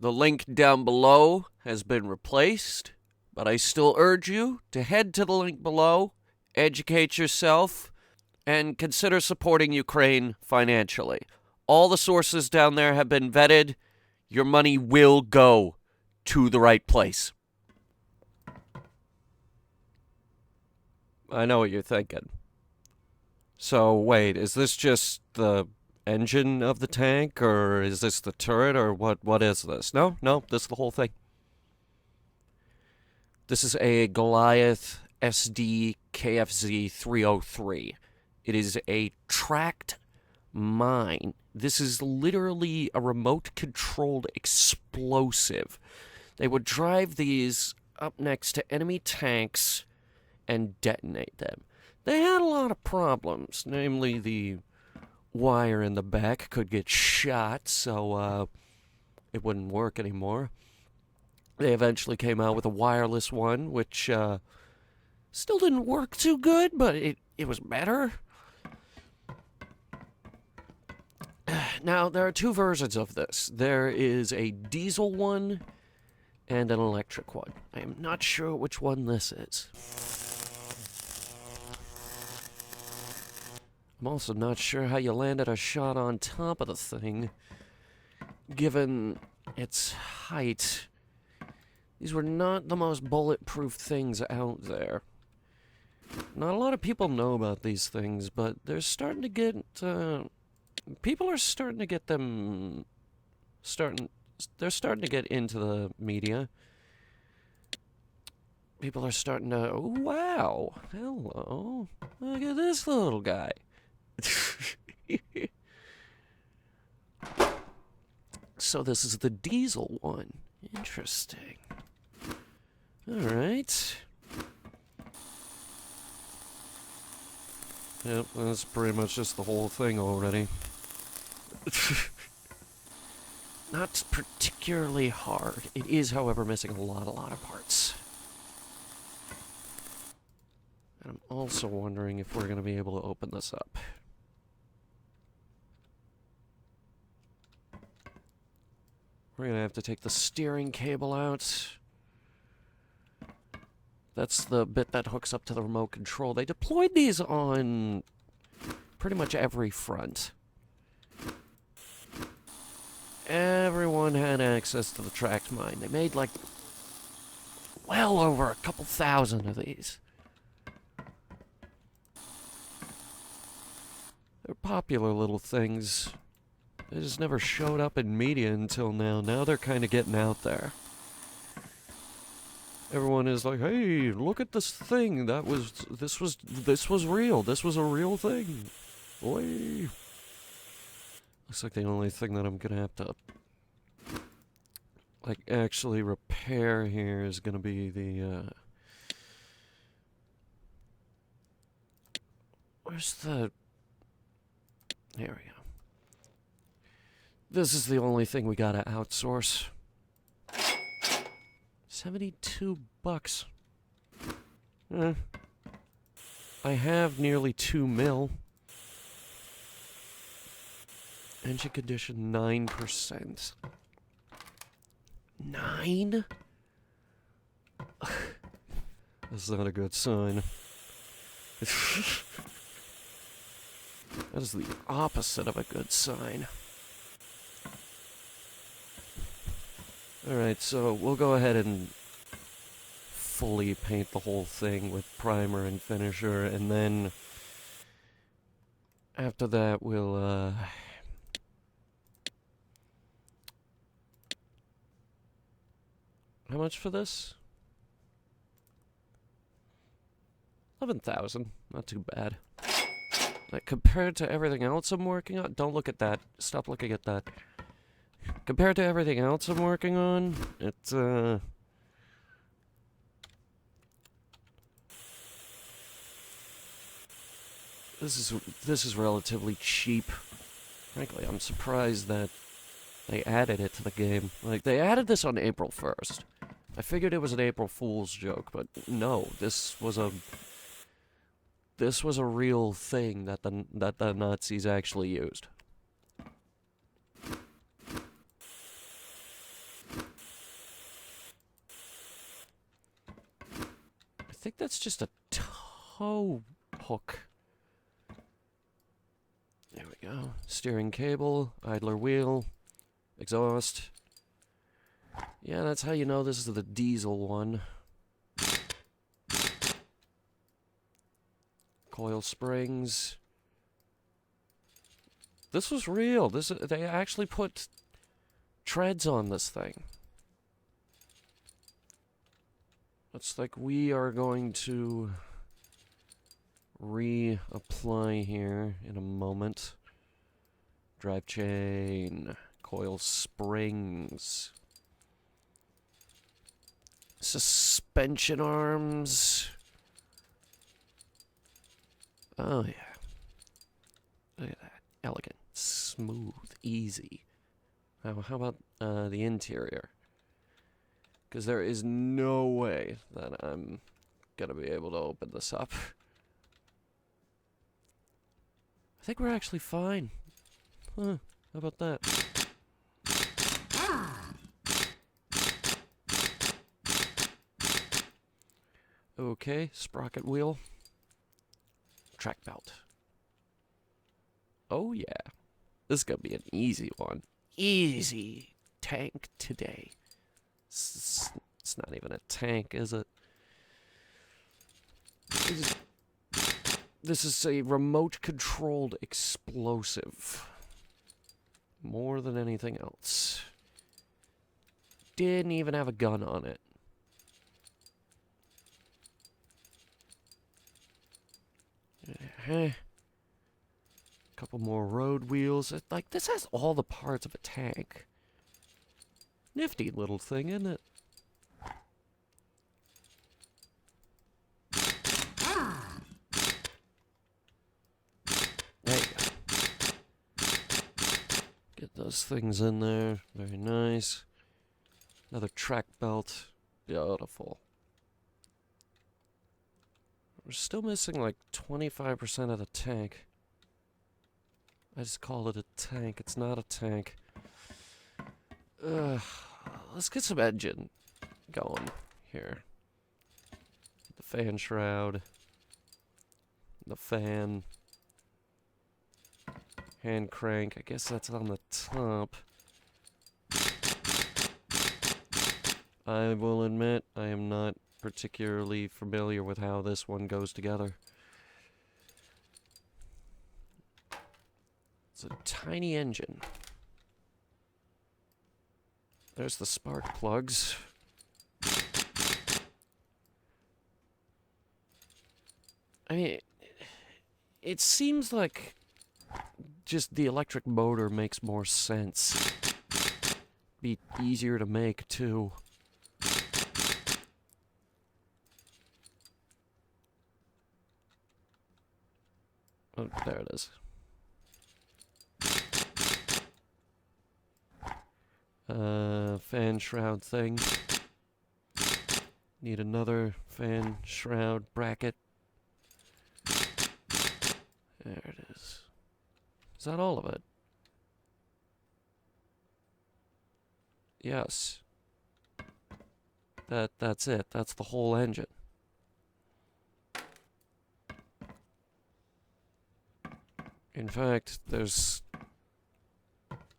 The link down below has been replaced, but I still urge you to head to the link below, educate yourself, and consider supporting Ukraine financially. All the sources down there have been vetted. Your money will go to the right place. I know what you're thinking. So, wait, is this just the engine of the tank, or is this the turret, or what is this? No, this is the whole thing. This is a Goliath SD KFZ 303. It is a tracked mine. This is literally a remote-controlled explosive. They would drive these up next to enemy tanks and detonate them. They had a lot of problems, namely the wire in the back could get shot, so it wouldn't work anymore. They eventually came out with a wireless one, which still didn't work too good, but it was better. Now, there are two versions of this. There is a diesel one and an electric one. I am not sure which one this is. I'm also not sure how you landed a shot on top of the thing, given its height. These were not the most bulletproof things out there. Not a lot of people know about these things, but they're starting to get, people are starting to get them, they're starting to get into the media. People are starting to, oh, wow, hello, look at this little guy. So this is the diesel one. Interesting. Alright. Yep, that's pretty much just the whole thing already. Not particularly hard. It is, however, missing a lot of parts. And I'm also wondering if we're going to be able to open this up. We're going to have to take the steering cable out. That's the bit that hooks up to the remote control. They deployed these on pretty much every front. Everyone had access to the tracked mine. They made like well over a couple thousand of these. They're popular little things. They just never showed up in media until now. Now they're kind of getting out there. Everyone is like, hey, look at this thing. This was real. This was a real thing. Boy. Looks like the only thing that I'm gonna have to, like, actually repair here is gonna be the, where's the, there we go. This is the only thing we gotta outsource. $72. I have nearly 2 mil. Engine condition 9%. 9? That's not a good sign. That is the opposite of a good sign. Alright, so we'll go ahead and fully paint the whole thing with primer and finisher, and then after that we'll, how much for this? 11,000. Not too bad. Like, compared to everything else I'm working on, don't look at that. Stop looking at that. Compared to everything else I'm working on, it's, this is relatively cheap. Frankly, I'm surprised that they added it to the game. Like, they added this on April 1st. I figured it was an April Fool's joke, but no, this was a real thing that the Nazis actually used. think that's just a tow hook. There we go. Steering cable, idler wheel, exhaust. Yeah, that's how you know this is the diesel one. Coil springs. This was real. They actually put treads on this thing. Looks like we are going to reapply here in a moment. Drive chain, coil springs, suspension arms. Oh yeah. Look at that. Elegant, smooth, easy. How about the interior? Because there is no way that I'm gonna be able to open this up. I think we're actually fine. Huh, how about that? Okay, sprocket wheel. Track belt. Oh yeah. This is gonna be an easy one. Easy tank today. It's not even a tank, is it? This is a remote-controlled explosive. More than anything else. Didn't even have a gun on it. Couple more road wheels. Like, this has all the parts of a tank. Nifty little thing, isn't it? There you go. Get those things in there. Very nice. Another track belt. Beautiful. We're still missing like 25% of the tank. I just call it a tank. It's not a tank. Let's get some engine going here. The fan shroud. The fan. Hand crank. I guess that's on the top. I will admit, I am not particularly familiar with how this one goes together. It's a tiny engine. There's the spark plugs. I mean, it seems like just the electric motor makes more sense. Be easier to make, too. Oh, there it is. Fan shroud thing. Need another fan shroud bracket. There it is. Is that all of it? Yes. That's it. That's the whole engine. In fact, there's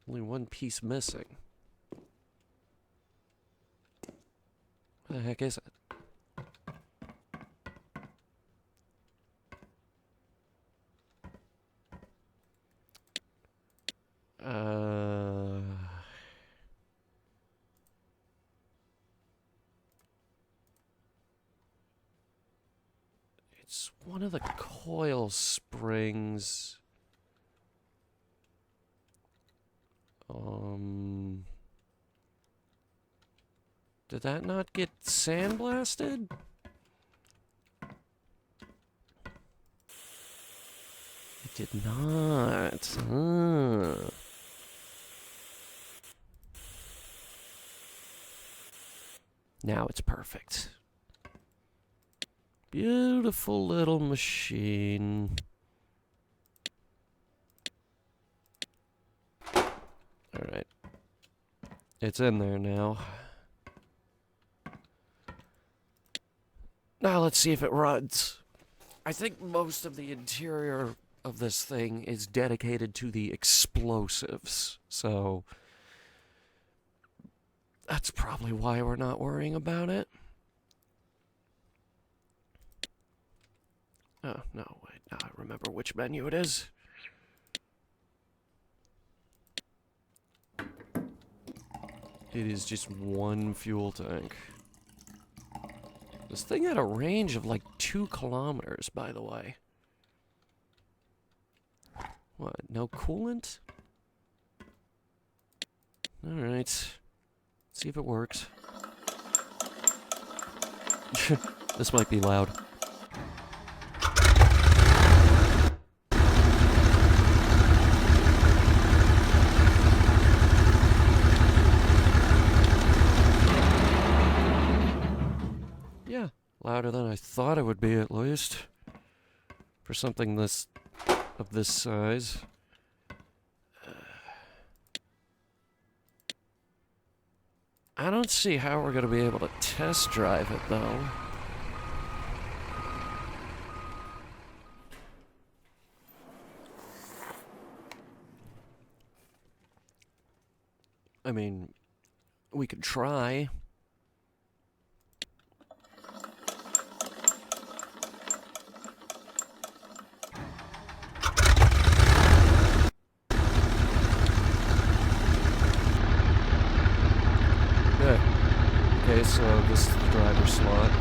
only one piece missing. What the heck is it? It's one of the coil springs. Did that not get sandblasted? It did not. Now it's perfect. Beautiful little machine. Alright. It's in there now. Now let's see if it runs. I think most of the interior of this thing is dedicated to the explosives, so that's probably why we're not worrying about it. Oh, no, wait, now I remember which menu it is. It is just one fuel tank. This thing had a range of like 2 kilometers, by the way. What, no coolant? Alright. See if it works. This might be loud. Yeah, louder than I thought it would be, at least. For something of this size. I don't see how we're going to be able to test drive it, though. I mean, we could try. Okay, so this is the driver's slot.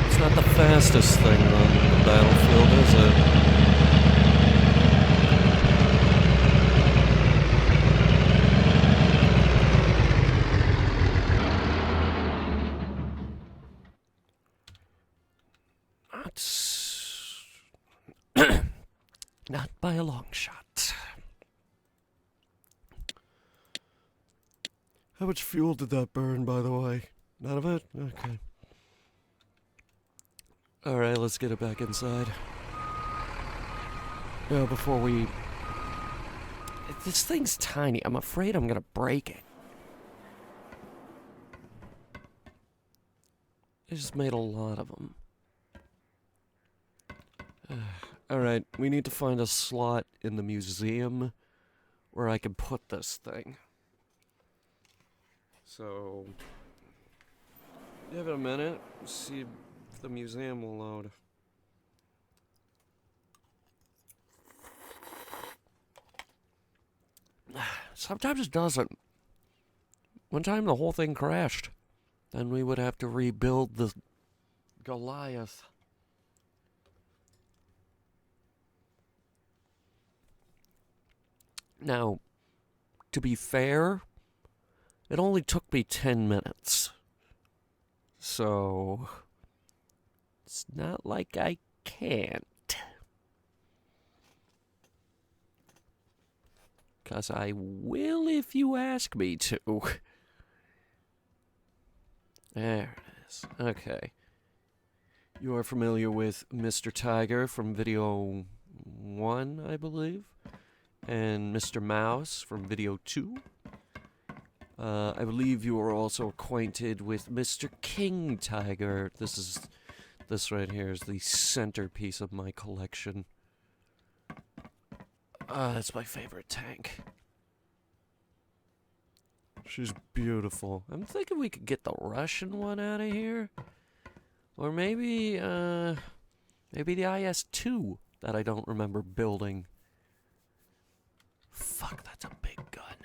It's not the fastest thing on the battlefield, is it? Not by a long shot. How much fuel did that burn, by the way? None of it? Okay. Alright, let's get it back inside. Before we... This thing's tiny. I'm afraid I'm gonna break it. I just made a lot of them. Alright, we need to find a slot in the museum where I can put this thing. So, give it a minute, see if the museum will load. Sometimes it doesn't. One time the whole thing crashed. Then we would have to rebuild the Goliath. Now, to be fair, it only took me 10 minutes. So, it's not like I can't. 'Cause I will if you ask me to. There it is. Okay. You are familiar with Mr. Tiger from video 1, I believe? And Mr. Mouse from video 2. I believe you are also acquainted with Mr. King Tiger. This right here is the centerpiece of my collection. That's my favorite tank. She's beautiful. I'm thinking we could get the Russian one out of here. Or maybe the IS-2 that I don't remember building. Fuck, that's a big gun.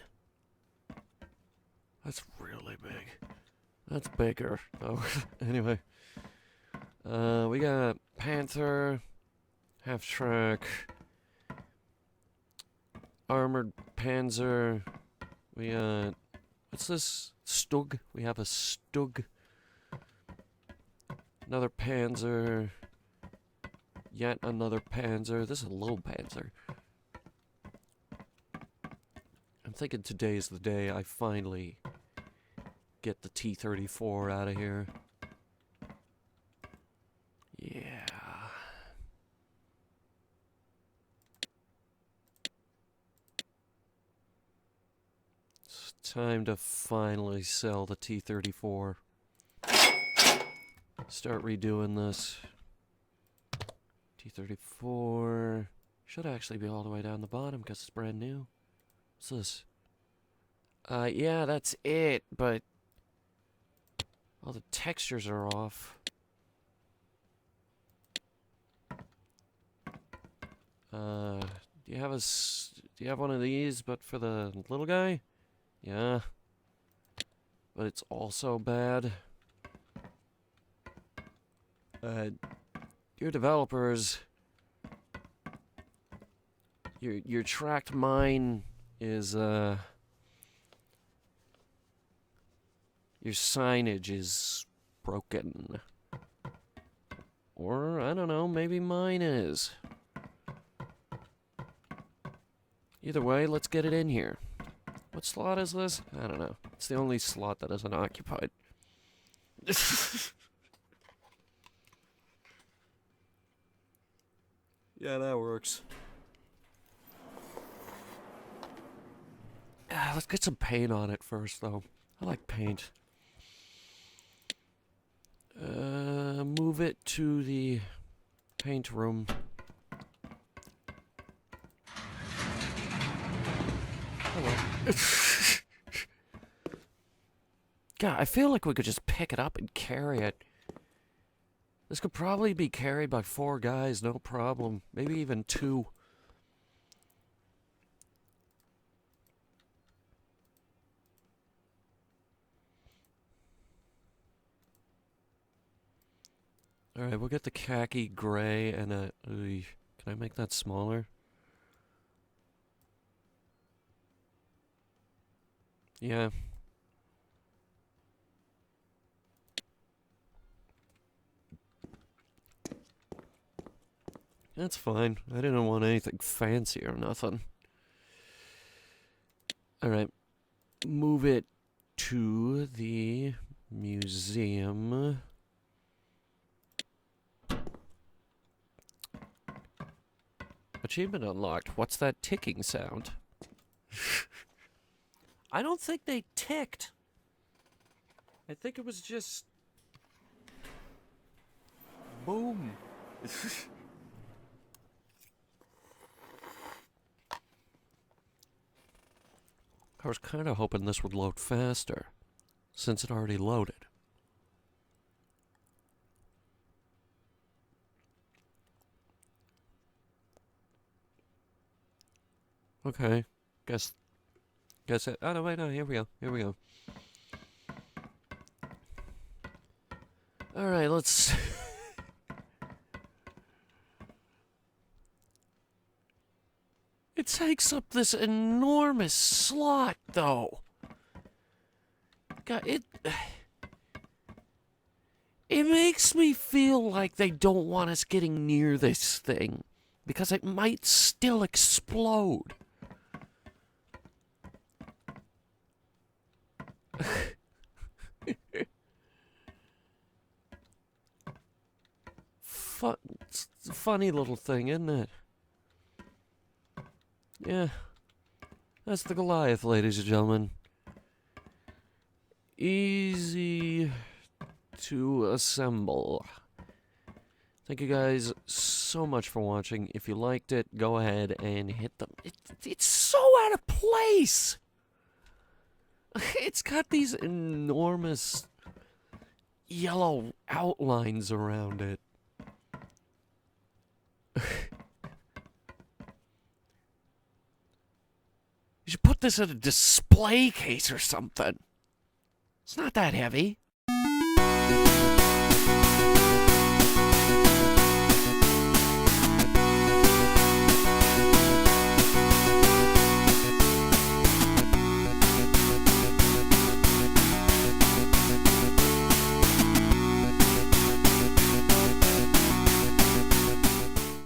That's really big. That's bigger. Oh, anyway. We got Panther, half-track, armored Panzer. We got, what's this? Stug. We have a Stug. Another Panzer. Yet another Panzer. This is a little Panzer. I'm thinking today's the day I finally get the T-34 out of here. Yeah. It's time to finally sell the T-34. Start redoing this. T-34 should actually be all the way down the bottom because it's brand new. What's this? Yeah, that's it, but all the textures are off. Do you have one of these, but for the little guy? Yeah. But it's also bad. Your developers, your tracked mine is, your signage is broken. Or, I don't know, maybe mine is. Either way, let's get it in here. What slot is this? I don't know. It's the only slot that isn't occupied. Yeah, that works. Let's get some paint on it first, though. I like paint. Move it to the paint room. Hello. God, I feel like we could just pick it up and carry it. This could probably be carried by 4 guys, no problem. Maybe even 2. Alright, we'll get the khaki gray and a... Can I make that smaller? Yeah. That's fine. I didn't want anything fancy or nothing. Alright. Move it to the museum. Achievement unlocked. What's that ticking sound? I don't think they ticked. I think it was just... boom. I was kind of hoping this would load faster, since it already loaded. Okay, guess it. Oh no, wait, no, here we go. All right, let's. It takes up this enormous slot, though. God, it makes me feel like they don't want us getting near this thing, because it might still explode. It's a funny little thing, isn't it? Yeah. That's the Goliath, ladies and gentlemen. Easy to assemble. Thank you guys so much for watching. If you liked it, go ahead and hit them. It's so out of place! It's got these enormous yellow outlines around it. You should put this in a display case or something. It's not that heavy.